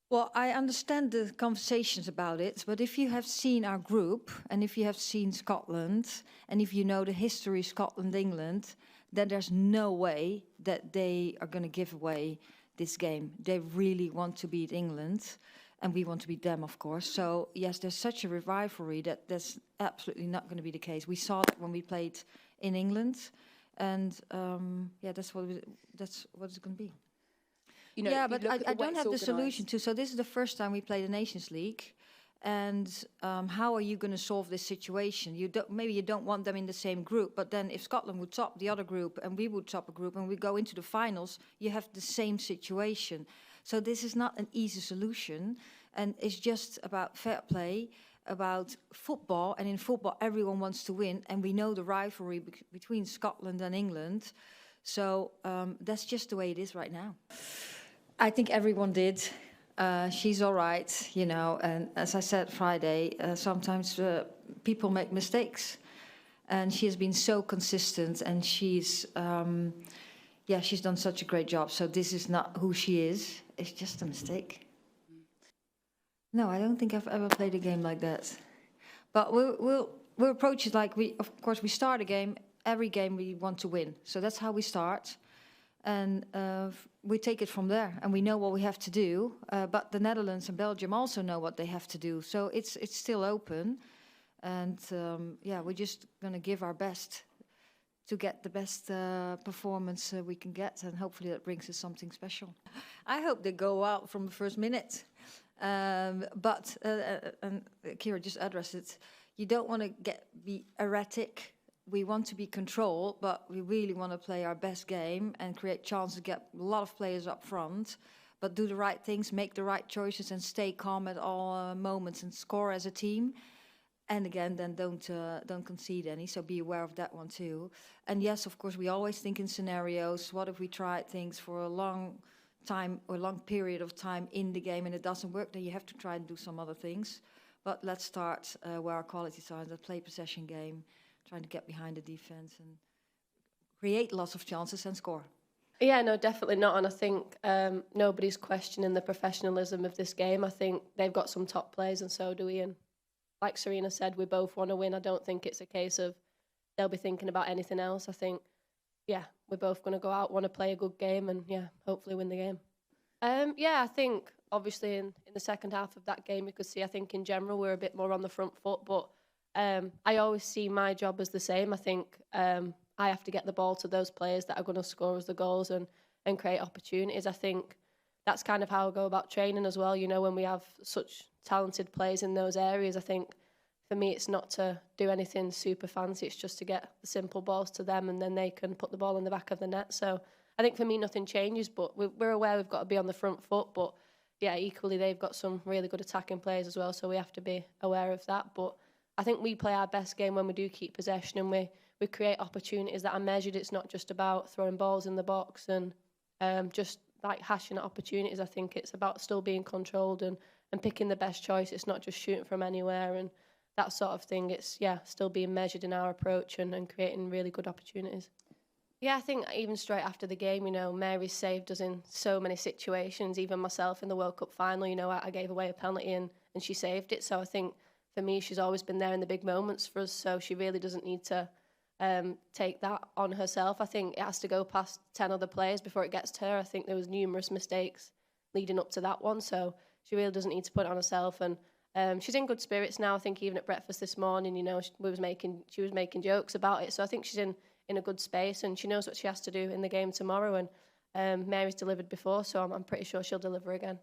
Well, I understand the conversations about it, but if you have seen our group, and if you have seen Scotland, and if you know the history Scotland-England, then there's no way that they are going to give away this game. They really want to beat England, and we want to beat them, of course. So, yes, there's such a rivalry that that's absolutely not going to be the case. We saw that when we played in England, and yeah, that's what it's going to be. You know, Yeah, if you but look at I the way don't it's have the organised- solution to. So this is the first time we play the Nations League, and how are you going to solve this situation? Maybe you don't want them in the same group, but then if Scotland would top the other group and we would top a group and we go into the finals, you have the same situation. So this is not an easy solution, and it's just about fair play, about football, and in football everyone wants to win, and we know the rivalry between Scotland and England. So that's just the way it is right now. I think everyone did. She's all right, you know. And as I said Friday, sometimes people make mistakes, and she has been so consistent. And she's done such a great job. So this is not who she is. It's just a mistake. No, I don't think I've ever played a game like that. But we'll approach it like of course, we start a game. Every game we want to win. So that's how we start. And we take it from there, and we know what we have to do. But the Netherlands and Belgium also know what they have to do. So it's still open, and we're just gonna give our best to get the best performance we can get, and hopefully that brings us something special. I hope they go out from the first minute. But and Keira just addressed it. You don't want to be erratic. We want to be controlled, but we really want to play our best game and create chances to get a lot of players up front, but do the right things, make the right choices, and stay calm at all moments and score as a team. And again, then don't concede any. So be aware of that one too. And yes, of course, we always think in scenarios. What if we tried things for a long time or long period of time in the game and it doesn't work? Then you have to try and do some other things. But let's start where our qualities are. The play possession game. Trying to get behind the defense and create lots of chances and score. Yeah, no, definitely not. And I think nobody's questioning the professionalism of this game. I think they've got some top players, and so do we. And like Sarina said, we both want to win. I don't think it's a case of they'll be thinking about anything else. I think, yeah, we're both going to go out, want to play a good game, and yeah, hopefully win the game. I think obviously in the second half of that game, you could see, I think in general, we're a bit more on the front foot, but I always see my job as the same. I think I have to get the ball to those players that are going to score us the goals and create opportunities. I think that's kind of how I go about training as well. You know, when we have such talented players in those areas, I think for me it's not to do anything super fancy. It's just to get the simple balls to them, and then they can put the ball in the back of the net. So I think for me nothing changes, but we're aware we've got to be on the front foot. But yeah, equally they've got some really good attacking players as well, so we have to be aware of that. But I think we play our best game when we do keep possession and we create opportunities that are measured. It's not just about throwing balls in the box and just like hashing at opportunities. I think it's about still being controlled and picking the best choice. It's not just shooting from anywhere and that sort of thing. It's, still being measured in our approach and creating really good opportunities. Yeah, I think even straight after the game, you know, Mary saved us in so many situations. Even myself in the World Cup final, you know, I gave away a penalty and she saved it. So I think for me, she's always been there in the big moments for us, so she really doesn't need to take that on herself. I think it has to go past 10 other players before it gets to her. I think there was numerous mistakes leading up to that one, so she really doesn't need to put it on herself. And she's in good spirits now. I think even at breakfast this morning, you know, she was making jokes about it. So I think she's in a good space, and she knows what she has to do in the game tomorrow. And Mary's delivered before, so I'm pretty sure she'll deliver again.